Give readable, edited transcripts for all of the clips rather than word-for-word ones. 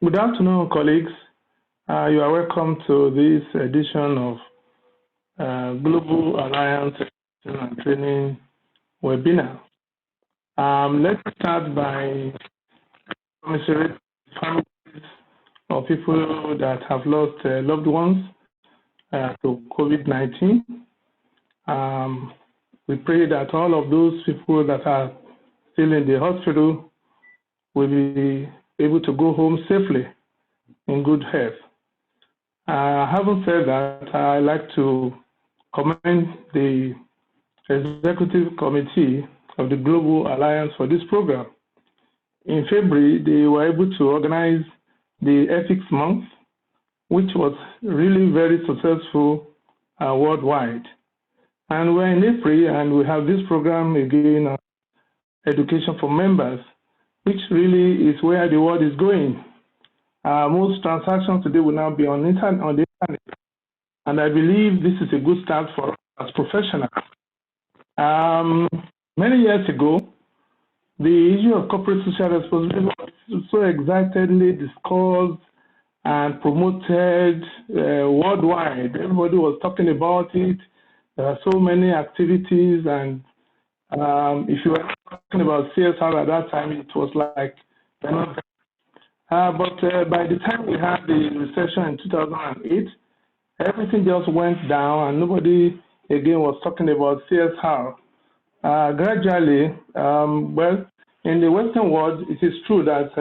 Good afternoon, colleagues. You are welcome to this edition of Global Alliance Education and Training webinar. Let's start by commiserating families of people that have lost loved ones to COVID-19. We pray that all of those people that are still in the hospital will be able to go home safely in good health. Having said that, I'd like to commend the Executive Committee of the Global Alliance for this program. In February, they were able to organize the Ethics Month, which was really very successful worldwide. And we're in April, and we have this program again on education for members, which really is where the world is going. Most transactions today will now be on the internet, and I believe this is a good start for us as professionals. Many years ago, the issue of corporate social responsibility was so excitedly discussed and promoted worldwide. Everybody was talking about it. There are so many activities, and if you were talking about CSR at that time, it was like, but by the time we had the recession in 2008, everything just went down, and nobody again was talking about CSR. Gradually, well, in the Western world, it is true that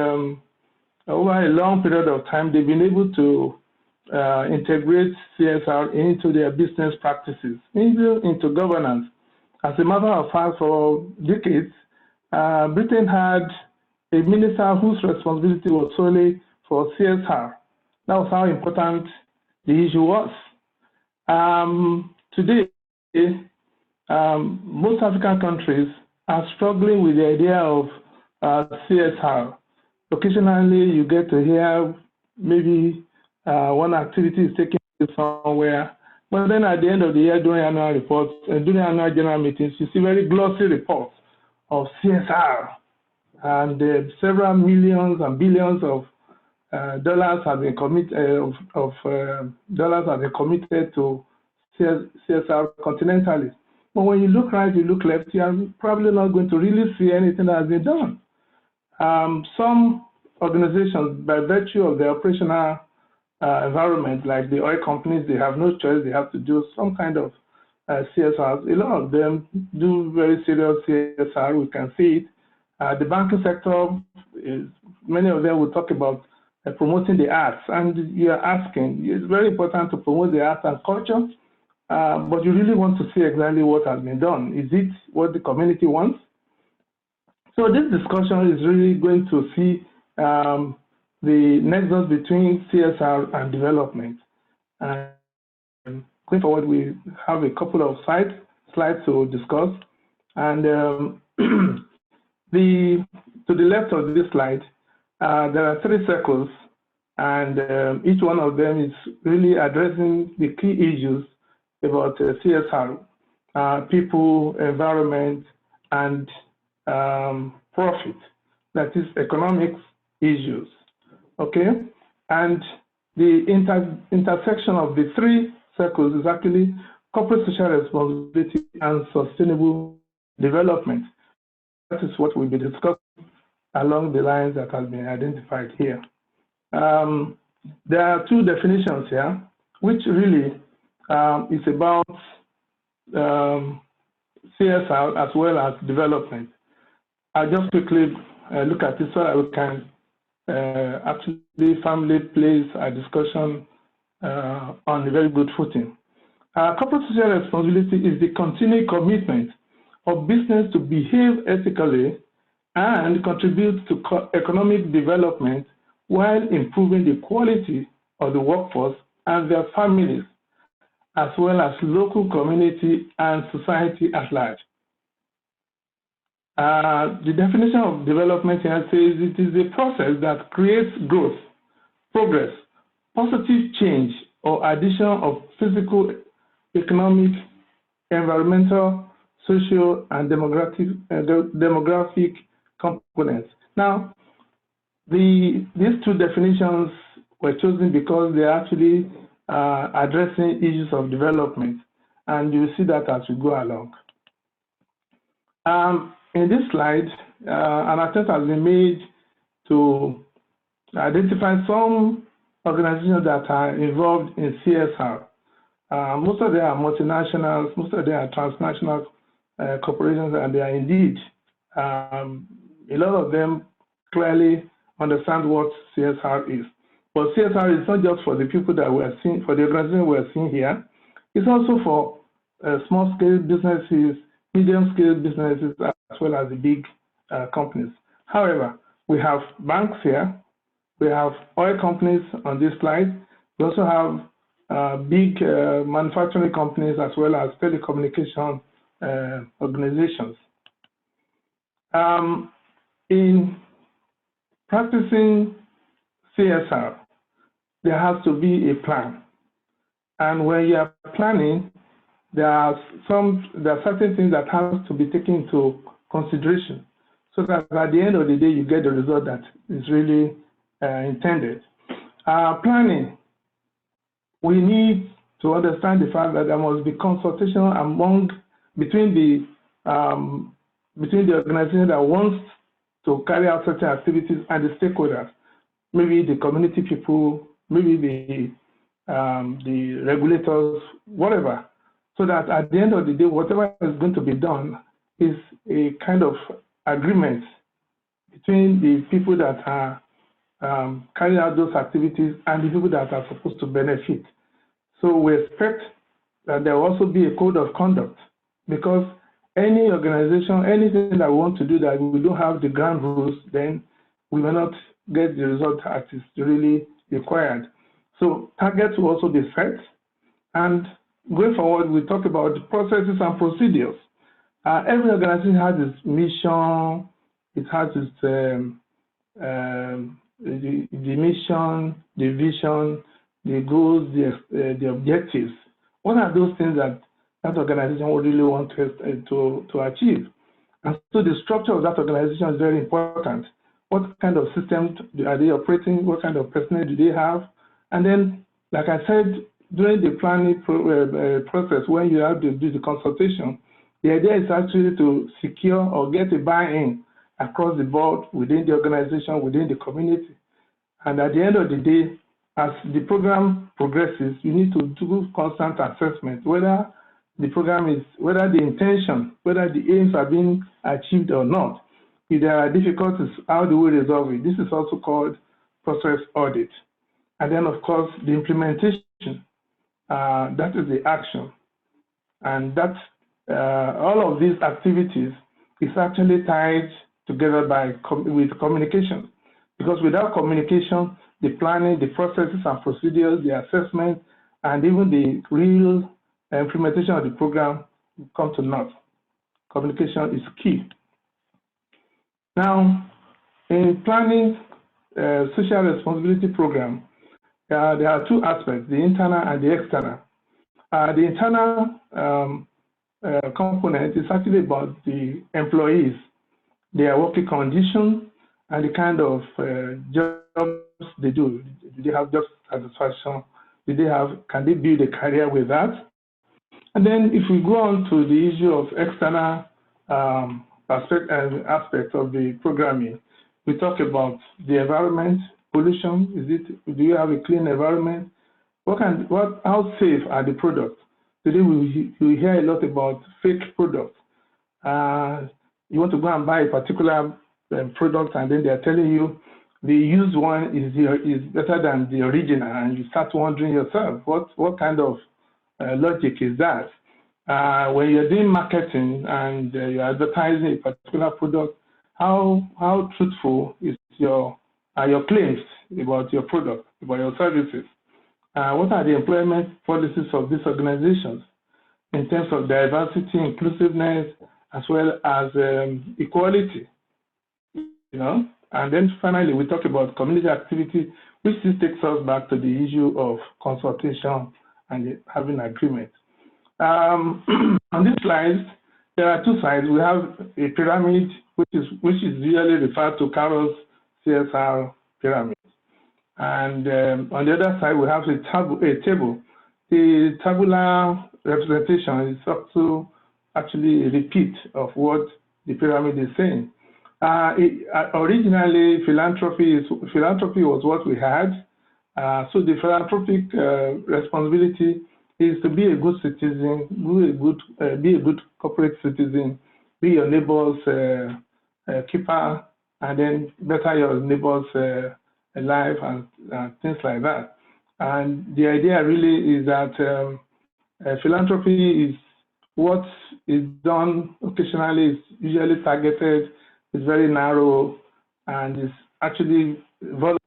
over a long period of time, they've been able to integrate CSR into their business practices, into governance. As a matter of fact, for decades, Britain had a minister whose responsibility was solely for CSR. That was how important the issue was. Today, most African countries are struggling with the idea of CSR. Occasionally, you get to hear maybe one activity is taking place somewhere, but then at the end of the year, during annual reports, during annual general meetings, you see very glossy reports of CSR, and several millions and billions of dollars have been committed dollars have been committed to CSR continentally. But when you look right, you look left, you are probably not going to really see anything that has been done. Some organizations, by virtue of their operational environment, like the oil companies, they have no choice; they have to do some kind of CSR. A lot of them do very serious CSR. We can see it. The banking sector, many of them will talk about promoting the arts, and you are asking, it's very important to promote the arts and culture, but you really want to see exactly what has been done. Is it what the community wants? So this discussion is really going to see the nexus between CSR and development. And going forward, we have a couple of slides to discuss, and to the left of this slide, there are 3 circles, and each one of them is really addressing the key issues about CSR, people, environment, and profit, that is economics issues, okay? And the intersection of the 3 circles is actually corporate social responsibility and sustainable development. That is what we'll be discussing along the lines that have been identified here. There are 2 definitions here, which really is about CSR as well as development. I'll just quickly look at this so that we can actually firmly place a discussion on a very good footing. Corporate social responsibility is the continued commitment of business to behave ethically and contribute to economic development while improving the quality of the workforce and their families, as well as local community and society at large. The definition of development here says it is a process that creates growth, progress, positive change, or addition of physical, economic, environmental, social, and demographic components. Now, These two definitions were chosen because they're actually addressing issues of development, and you see that as we go along. In this slide, an attempt has been made to identify some organizations that are involved in CSR. Most of them are multinationals, most of them are transnational corporations, and they are indeed, a lot of them clearly understand what CSR is. But CSR is not just for the people that we are seeing, for the organization we are seeing here. It's also for small-scale businesses, medium-scale businesses, as well as the big companies. However, we have banks here, we have oil companies on this slide, we also have big manufacturing companies as well as telecommunication organizations. In practicing CSR, there has to be a plan. And when you are planning, there are certain things that have to be taken into consideration so that at the end of the day, you get the result that is really intended. Planning, we need to understand the fact that there must be consultation between the organization that wants to carry out certain activities and the stakeholders, maybe the community people, maybe the regulators, whatever, so that at the end of the day, whatever is going to be done is a kind of agreement between the people that are carrying out those activities and the people that are supposed to benefit. So we expect that there will also be a code of conduct, because any organization, anything that we want to do that we don't have the ground rules, then we will not get the result that is really required. So targets will also be set. And going forward, we talk about the processes and procedures. Every organization has its mission, it has its the mission, the vision, the goals, the objectives. What are those things that that organization would really want to achieve? And so the structure of that organization is very important. What kind of systems are they operating? What kind of personnel do they have? And then, like I said, during the planning process, when you have to do the consultation, the idea is actually to secure or get a buy-in across the board within the organization, within the community. And at the end of the day, as the program progresses, you need to do constant assessment, whether the program is, whether the intention, whether the aims are being achieved or not. If there are difficulties, how do we resolve it? This is also called process audit. And then, of course, the implementation, that is the action. And that's, all of these activities is actually tied together with communication. Because without communication, the planning, the processes and procedures, the assessment, and even the real implementation of the program will come to naught. Communication is key. Now, in planning social responsibility program, there are two aspects, the internal and the external. The internal component is actually about the employees, their working conditions, and the kind of jobs they do. Do they have job satisfaction? Can they build a career with that? And then if we go on to the issue of external aspects of the programming, we talk about the environment, pollution. Do you have a clean environment? How safe are the products? Today we hear a lot about fake products. You want to go and buy a particular product, and then they're telling you the used one is better than the original, and you start wondering yourself, what kind of logic is that? When you're doing marketing and you're advertising a particular product, how truthful are your claims about your product, about your services? What are the employment policies of these organizations in terms of diversity, inclusiveness, as well as equality? And then finally, we talk about community activity, which still takes us back to the issue of consultation and having agreement. On this slide, there are two sides. We have a pyramid, which is usually referred to Carol's CSR pyramid. And on the other side, we have a table. The tabular representation is also actually a repeat of what the pyramid is saying. Originally, philanthropy was what we had. So the philanthropic responsibility is to be a good citizen, be a good corporate citizen, be your neighbor's keeper, and then better your neighbor's life and things like that. And the idea really is that philanthropy is what is done occasionally, is usually targeted, is very narrow, and is actually voluntary.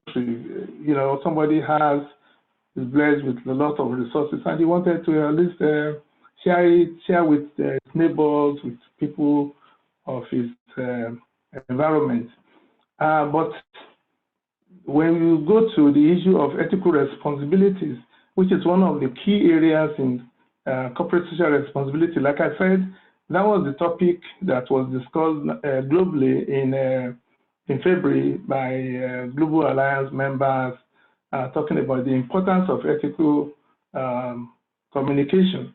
You know, somebody is blessed with a lot of resources, and he wanted to at least share with his neighbors, with people of his environment. But when you go to the issue of ethical responsibilities, which is one of the key areas in corporate social responsibility, like I said, that was the topic that was discussed globally in February by Global Alliance members, talking about the importance of ethical communication.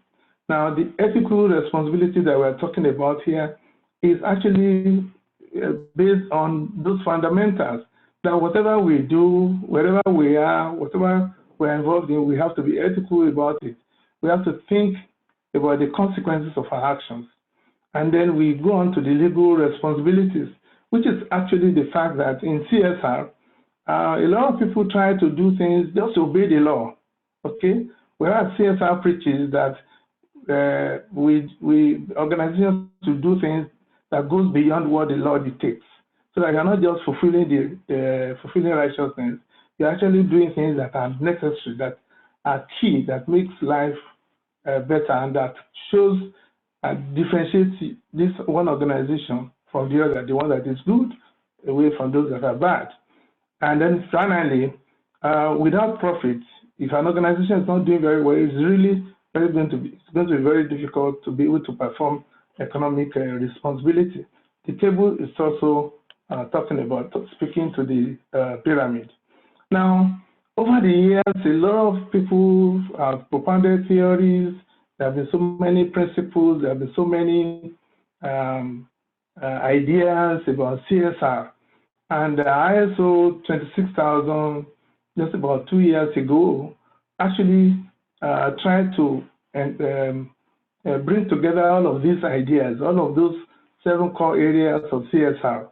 Now, the ethical responsibility that we're talking about here is actually based on those fundamentals, that whatever we do, wherever we are, whatever we're involved in, we have to be ethical about it. We have to think about the consequences of our actions. And then we go on to the legal responsibilities, which is actually the fact that in CSR, a lot of people try to do things just to obey the law, okay? Whereas CSR preaches that we organizations to do things that goes beyond what the law dictates. So that you're not just fulfilling fulfilling righteousness, you're actually doing things that are necessary, that are key, that makes life better, and that shows and differentiates this one organization from the other, the one that is good away from those that are bad. And then finally, without profit, if an organization is not doing very well, it's going to be very difficult to be able to perform economic responsibility. The table is also speaking to the pyramid. Now, over the years, a lot of people have propounded theories. There have been so many principles. There have been so many ideas about CSR. And the ISO 26000, just about 2 years ago, actually tried to bring together all of these ideas, all of those 7 core areas of CSR.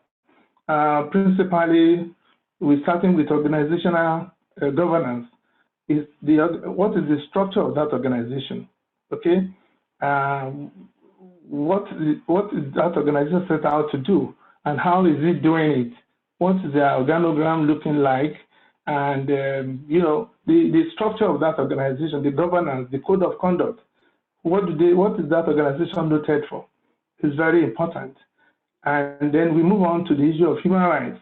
Principally, we're starting with organizational governance. What is the structure of that organization? Okay, what is that organization set out to do, and how is it doing it? What is the organogram looking like? And the structure of that organization, the governance, the code of conduct. What is that organization noted for? It's very important. And then we move on to the issue of human rights.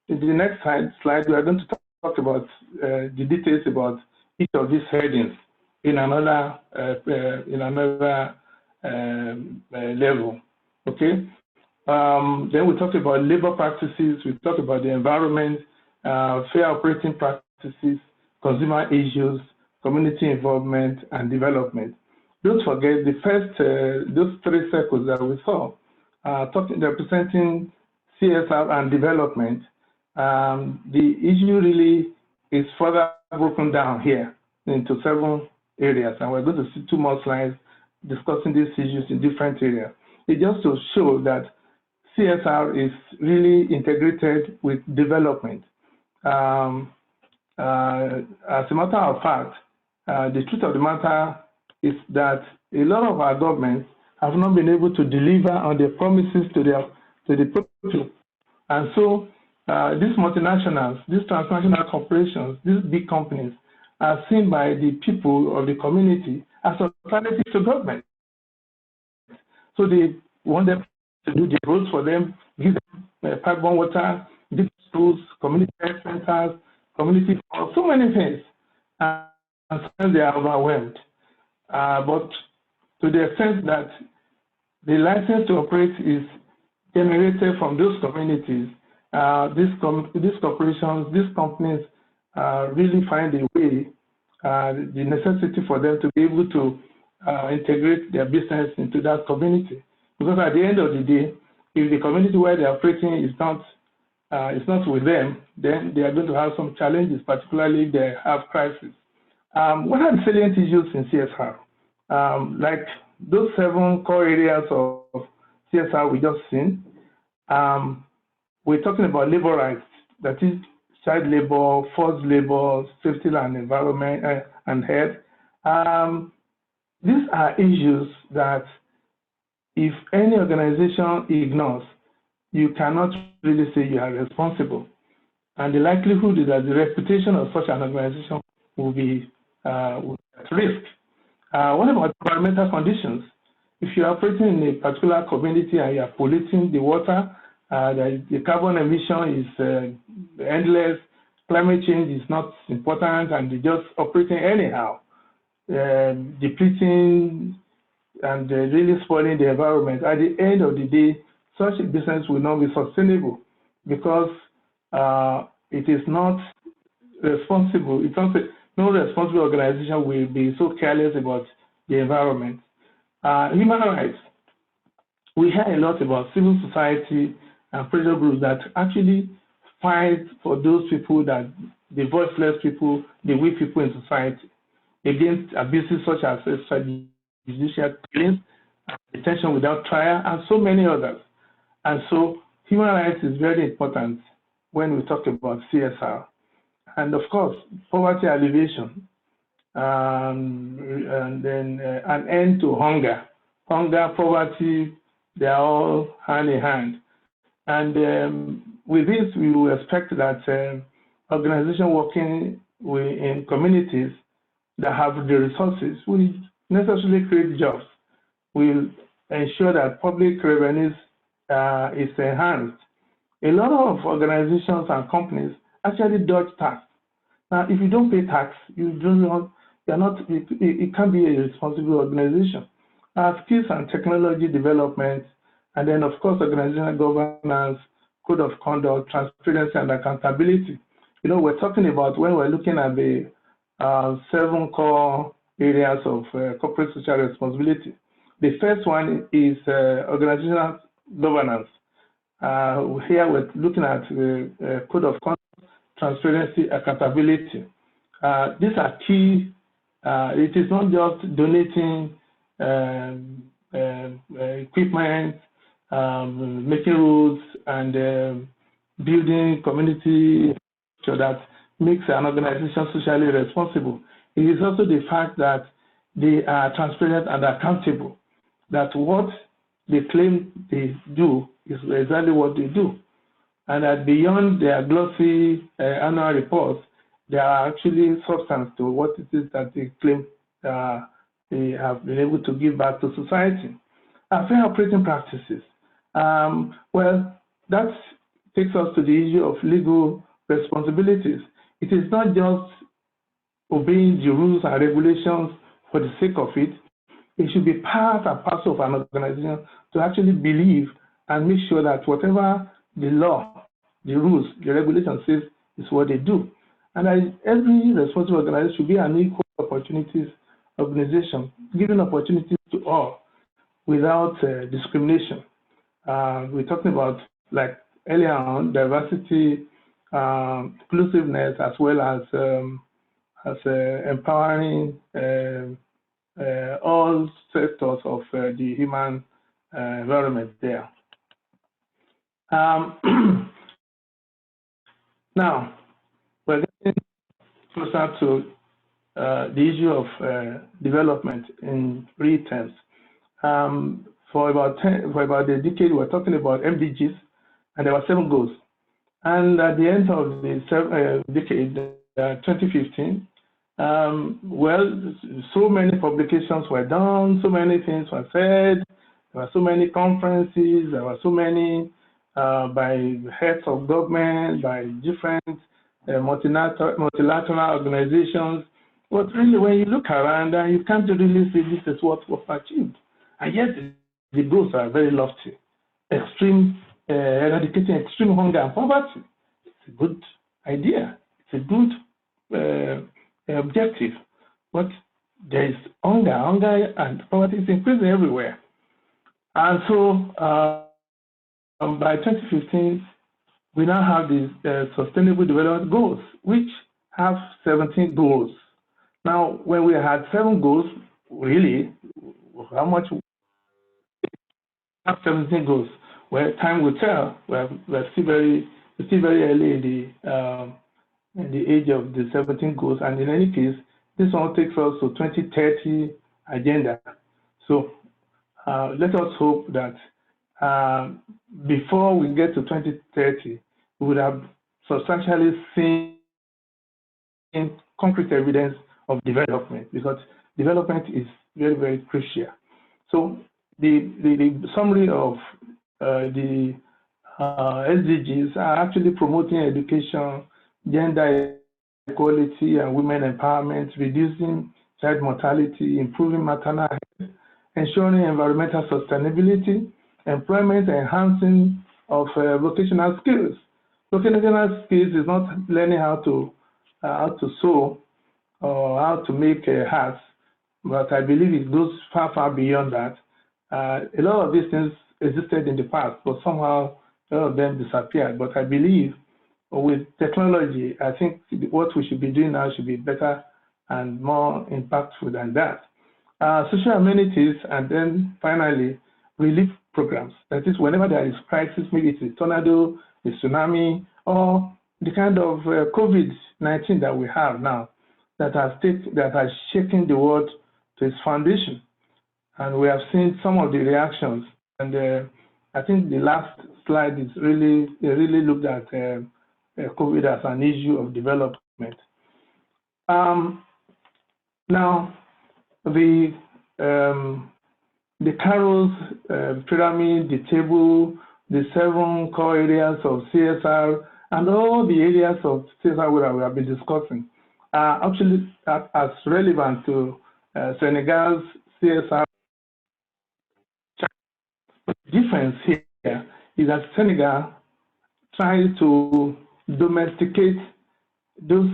In the next slide, we are going to talk about the details about each of these headings in another level. Okay. Then we talk about labor practices. We talk about the environment, fair operating practices, consumer issues, community involvement, and development. Don't forget the first those 3 circles that we saw, representing CSR and development. The issue really is further broken down here into 7 areas, and we're going to see 2 more slides discussing these issues in different areas. It's just to show that CSR is really integrated with development. As a matter of fact, the truth of the matter is that a lot of our governments have not been able to deliver on their promises to the people. And so these multinationals, these transnational corporations, these big companies are seen by the people of the community as alternatives to government. So they want them to do the roads for them, give them pipe-borne water, deep schools, community health centers, community, so many things. And sometimes they are overwhelmed. But to the extent that the license to operate is generated from those communities, these corporations, these companies really find a way, the necessity for them to be able to integrate their business into that community. Because at the end of the day, if the community where they're operating is not with them, then they are going to have some challenges, particularly if they have crisis. What are the salient issues in CSR? Like those 7 core areas of CSR we just seen, we're talking about labor rights, that is child labor, forced labor, safety and environment and health. These are issues that if any organization ignores, you cannot really say you are responsible. And the likelihood is that the reputation of such an organization will be at risk. What about environmental conditions? If you're operating in a particular community and you're polluting the water, the carbon emission is endless, climate change is not important, and you're just operating anyhow, depleting and really spoiling the environment. At the end of the day, such a business will not be sustainable because it is not responsible. No responsible organization will be so careless about the environment. Human rights. We hear a lot about civil society and pressure groups that actually fight for those people, that the voiceless people, the weak people in society, against abuses such as judicial killings, detention without trial, and so many others. And so human rights is very important when we talk about CSR. And of course, poverty alleviation, and then an end to hunger. Hunger, poverty, they are all hand in hand. And with this, we will expect that organizations working in communities that have the resources will necessarily create jobs, will ensure that public revenues is enhanced. A lot of organizations and companies actually dodge tax. Now, if you don't pay tax, you can't be a responsible organization. Skills and technology development, and then of course organizational governance, code of conduct, transparency and accountability. We're talking about, when we're looking at the 7 core areas of corporate social responsibility. The first one is organizational governance. Here we're looking at the code of conduct, transparency, accountability. These are key. It is not just donating equipment, making roads, and building community so that makes an organization socially responsible. It is also the fact that they are transparent and accountable, that what they claim they do is exactly what they do, and that beyond their glossy annual reports, there are actually substance to what it is that they claim they have been able to give back to society. Fair operating practices. Well, that takes us to the issue of legal responsibilities. It is not just obeying the rules and regulations for the sake of it. It should be part and parcel of an organization to actually believe and make sure that whatever the law, the rules, the regulation says is what they do. And every responsible organization should be an equal opportunities organization, giving opportunities to all without discrimination. We're talking about, like earlier on, diversity, inclusiveness, as well as empowering all sectors of the human environment there. Now, we're getting closer to the issue of development in real terms. For about a decade, we're talking about MDGs, and there were 7 goals. And at the end of the decade, 2015, well, so many publications were done, so many things were said, there were so many conferences, there were so many by heads of government, by different multilateral organizations. But really, when you look around, you can't really say this is what was achieved. And yet, the goals are very lofty, extreme eradicating extreme hunger and poverty. It's a good idea. It's a good objective. But there is hunger and poverty is increasing everywhere. And so by 2015, we now have these Sustainable Development Goals, which have 17 goals. Now, when we had 7 goals, really, how much? We have 17 goals. Well, time will tell. We're still very early in the age of the 17 goals, and in any case, this one takes us to 2030 agenda. So let us hope that before we get to 2030, we would have substantially seen concrete evidence of development, because development is very, very crucial. So the summary of the SDGs are actually promoting education, gender equality and women empowerment, reducing child mortality, improving maternal health, ensuring environmental sustainability, employment, enhancing of vocational skills. Vocational skills is not learning how to sew or how to make hats, but I believe it goes far, far beyond that. A lot of these things existed in the past, but somehow a lot of them disappeared. But I believe with technology, I think what we should be doing now should be better and more impactful than that. Social amenities, and then finally, relief programs. That is, whenever there is crisis, maybe it's a tornado, a tsunami, or the kind of COVID-19 that we have now that has shaken the world to its foundation. And we have seen some of the reactions. And I think the last slide is really looked at COVID as an issue of development. Now, the carols, pyramid, the table, the 7 core areas of CSR, and all the areas of CSR that we have been discussing are actually as relevant to Senegal's CSR. The difference here is that Senegal tries to domesticate those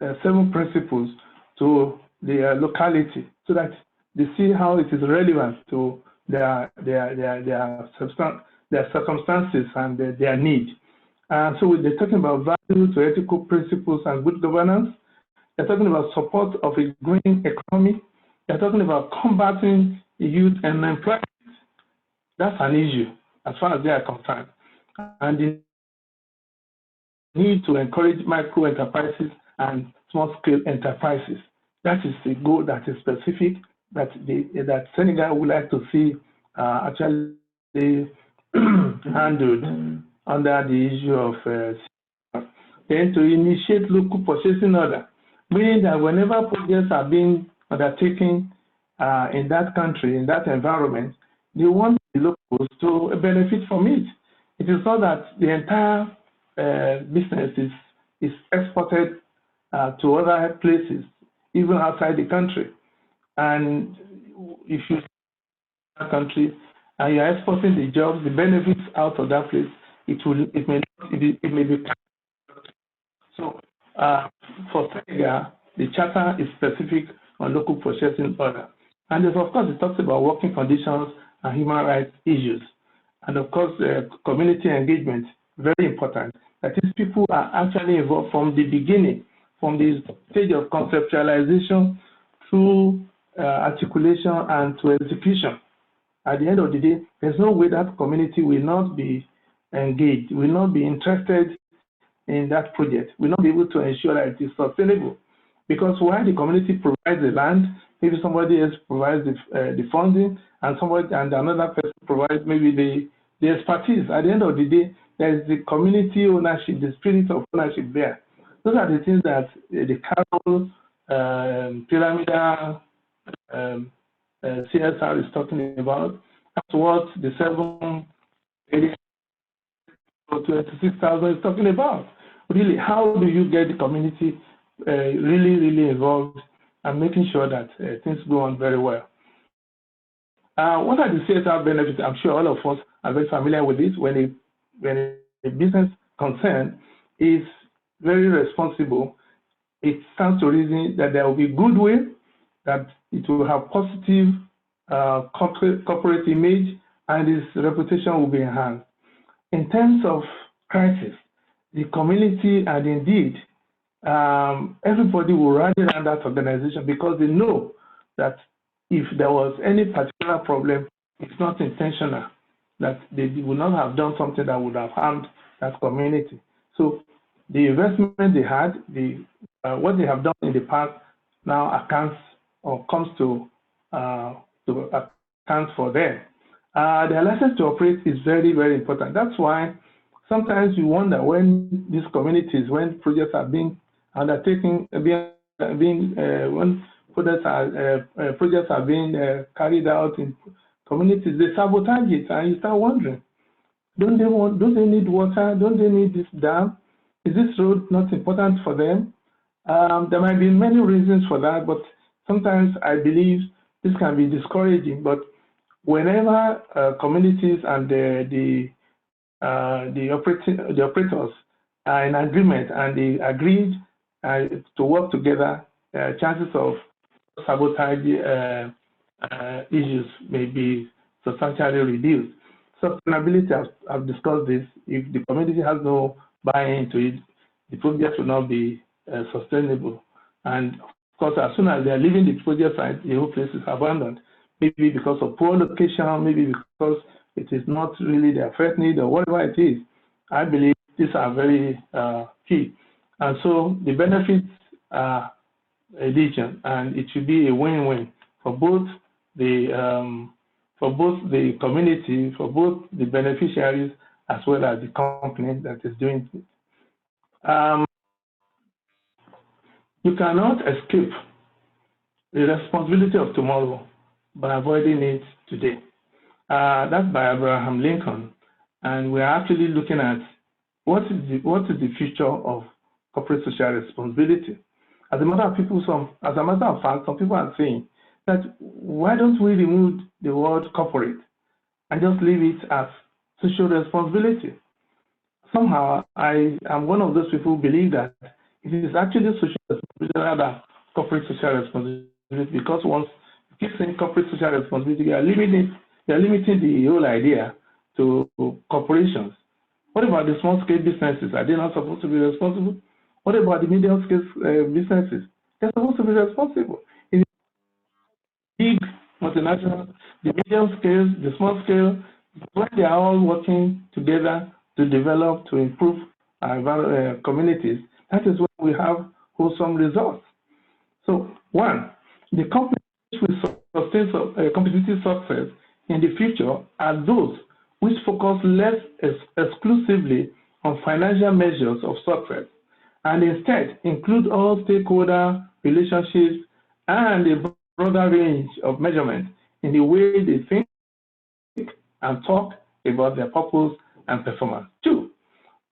7 principles to their locality, so that they see how it is relevant to their circumstances and their need. So they're talking about value to ethical principles and good governance. They're talking about support of a green economy. They're talking about combating youth unemployment. That's an issue as far as they are concerned. And the need to encourage micro enterprises and small-scale enterprises. That is a goal that is specific, that Senegal would like to see actually handled under the issue of then to initiate local purchasing order, meaning that whenever projects are being undertaken in that country, in that environment, they want the locals to benefit from it. It is not that the entire business is exported to other places, even outside the country. And if you that country and you are exporting the jobs, the benefits out of that place, it may be. So for Senegal, the charter is specific on local purchasing order. And there's, of course, it talks about working conditions and human rights issues. And of course, community engagement, very important. That is, people are actually involved from the beginning, from the stage of conceptualization through articulation and to execution. At the end of the day, there's no way that community will not be engaged, will not be interested in that project, will not be able to ensure that it is sustainable. Because while the community provides the land, maybe somebody else provides the funding, and another person provides maybe the expertise. At the end of the day, there is the community ownership, the spirit of ownership there. Those are the things that the Carol pyramidal CSR is talking about. That's what the 26,000 is talking about. Really, how do you get the community really involved and making sure that things go on very well? What are the CSR benefits? I'm sure all of us are very familiar with this. When when a business concern is very responsible, it stands to reason that there will be goodwill, that it will have positive corporate image, and its reputation will be enhanced. In terms of crisis, the community and indeed everybody will rally around that organization because they know that if there was any particular problem, it's not intentional, that they would not have done something that would have harmed that community. So the investment they had, what they have done in the past now accounts or comes to account for them. Their license to operate is very, very important. That's why sometimes you wonder when these communities, when projects are being undertaken, when projects are being carried out in communities, they sabotage it, and you start wondering, don't they need water? Don't they need this dam? Is this road not important for them? There might be many reasons for that, but sometimes I believe this can be discouraging. But whenever communities and the operators are in agreement and they agreed to work together, chances of sabotage issues may be substantially reduced. Sustainability, I've discussed this. If the community has no buy-in into it, the project will not be sustainable. And of course, as soon as they are leaving the project site, the whole place is abandoned. Maybe because of poor location, maybe because it is not really their first need or whatever it is. I believe these are very key. And so the benefits are legion, and it should be a win-win for both the community, for both the beneficiaries, as well as the company that is doing it. You cannot escape the responsibility of tomorrow by avoiding it today. That's by Abraham Lincoln, and we're actually looking at what is the future of corporate social responsibility. As a matter of fact, some people are saying that why don't we remove the word corporate and just leave it as social responsibility? Somehow, I am one of those people who believe that it is actually social responsibility rather than corporate social responsibility, because once you keep saying corporate social responsibility, you are limiting the whole idea to corporations. What about the small-scale businesses? Are they not supposed to be responsible? What about the medium-scale businesses? They're supposed to be responsible. In big multinational, the medium scale, the small scale, when they are all working together to develop, to improve our communities, that is when we have wholesome results. So, one, the companies which will sustain competitive success in the future are those which focus less exclusively on financial measures of success and instead include all stakeholder relationships and a broader range of measurements in the way they think and talk about their purpose and performance. Two,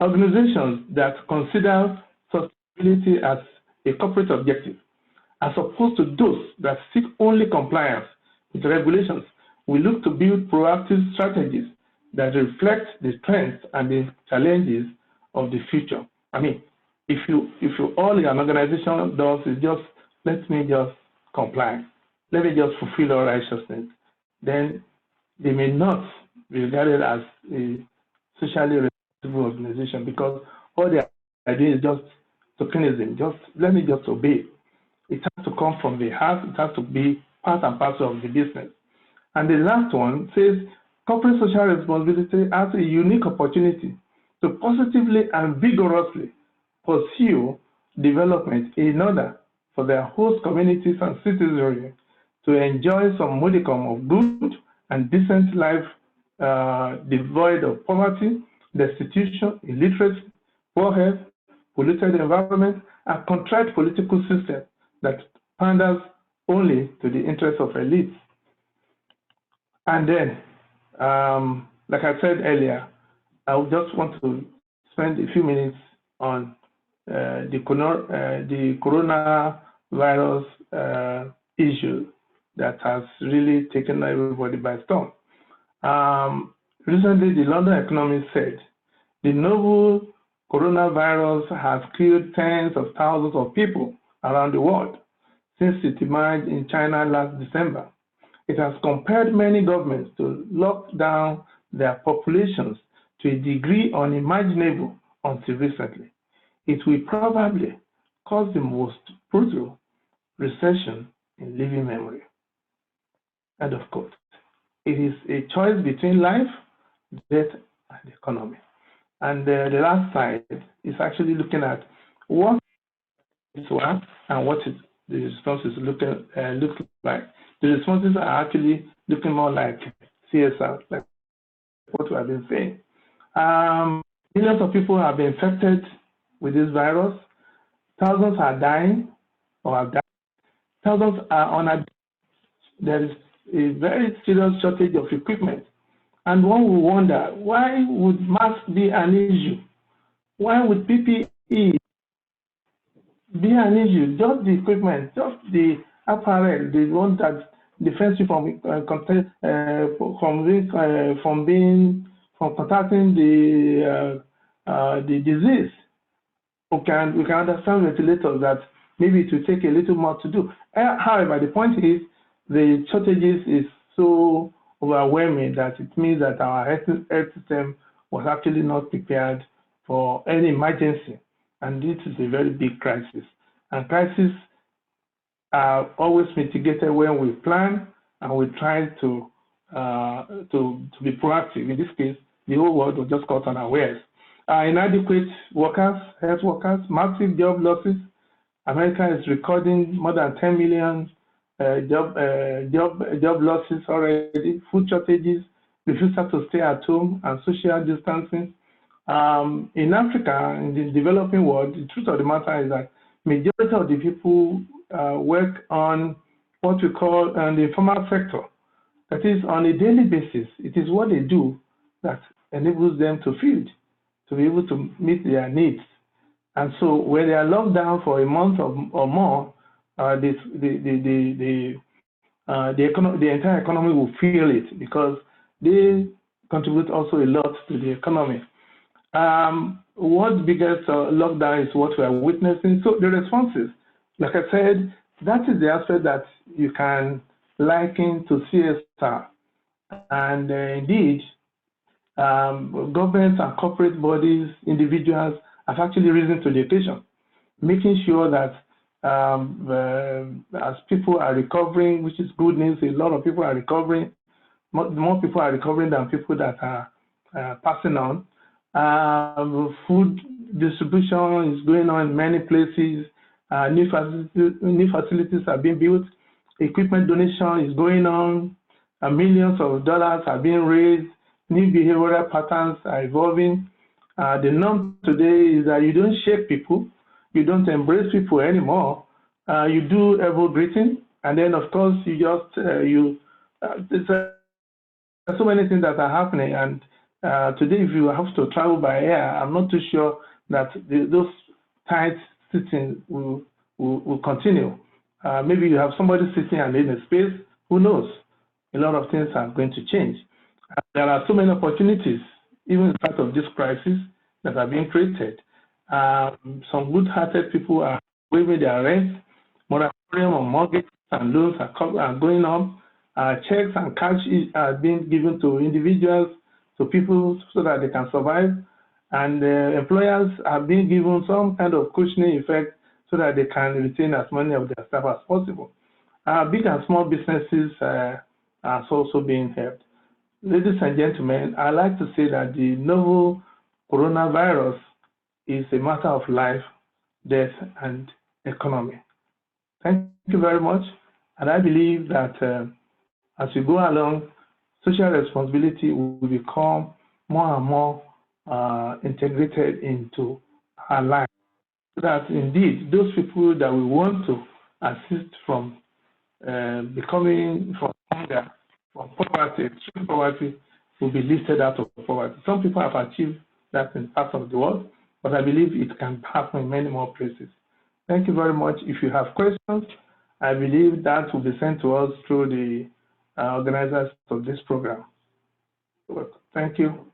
organizations that consider sustainability as a corporate objective, as opposed to those that seek only compliance with regulations, we look to build proactive strategies that reflect the strengths and the challenges of the future. I mean, if all an organization does is just, let me just comply, let me just fulfill all righteousness, then they may not be regarded as a socially responsible organization, because all they are doing is just tokenism, just let me just obey. It has to come from the heart, it has to be part and parcel of the business. And the last one says, corporate social responsibility has a unique opportunity to positively and vigorously pursue development in order for their host communities and citizenry to enjoy some modicum of good and decent life devoid of poverty, destitution, illiteracy, poor health, polluted environment, and contrite political system that panders only to the interests of elites. And then, like I said earlier, I would just want to spend a few minutes on the coronavirus issue that has really taken everybody by storm. Recently, the London Economic said The novel coronavirus has killed tens of thousands of people around the world since it emerged in China last December. It has compelled many governments to lock down their populations to a degree unimaginable until recently. It will probably cause the most brutal recession in living memory. End of quote. It is a choice between life, death, and economy. And the last slide is actually looking at what it was and what the responses look like. The responses are actually looking more like CSR, like what we have been saying. Millions of people have been infected with this virus. Thousands are dying or have died. Thousands are on a. There is a very serious shortage of equipment. And one will wonder, why would masks be an issue? Why would PPE be an issue? Just the equipment, just the apparel, the one that defends you from contacting the disease. We can understand ventilators that maybe it will take a little more to do. However, the point is the shortages is so overwhelming that it means that our health system was actually not prepared for any emergency, and this is a very big crisis. And crises are always mitigated when we plan and we try to be proactive. In this case, the whole world was just caught unawares. Inadequate workers, health workers, massive job losses. America is recording more than 10 million job losses already. Food shortages, refusal to stay at home, and social distancing. In Africa, in the developing world, the truth of the matter is that majority of the people work on what we call the informal sector. That is, on a daily basis, it is what they do that enables them to feed, to be able to meet their needs. And so when they are locked down for a month or more, the entire economy will feel it because they contribute also a lot to the economy. What biggest lockdown is what we are witnessing. So the responses, like I said, that is the aspect that you can liken to CSR. And indeed, governments and corporate bodies, individuals have actually risen to the occasion, making sure that as people are recovering, which is good news, a lot of people are recovering, more people are recovering than people that are passing on. Food distribution is going on in many places. New facilities are being built. Equipment donation is going on. Millions of dollars are being raised. New behavioral patterns are evolving. The norm today is that you don't shake people. You don't embrace people anymore. You do elbow greeting. And then, of course, you just, there's so many things that are happening. And today, if you have to travel by air, I'm not too sure that those tight sitting will continue. Maybe you have somebody sitting and in a space. Who knows? A lot of things are going to change. There are so many opportunities, even in spite of this crisis, that are being created. Some good-hearted people are waiving their rent. Moratorium on mortgages and loans are going on. Checks and cash are being given to individuals, to people, so that they can survive. And employers are being given some kind of cushioning effect so that they can retain as many of their staff as possible. Big and small businesses are also being helped. Ladies and gentlemen, I like to say that the novel coronavirus is a matter of life, death, and economy. Thank you very much. And I believe that as we go along, social responsibility will become more and more integrated into our life. So that indeed, those people that we want to assist from becoming from hunger, from poverty, extreme poverty, will be lifted out of poverty. Some people have achieved that in parts of the world, but I believe it can happen in many more places. Thank you very much. If you have questions, I believe that will be sent to us through the organizers of this program. Thank you.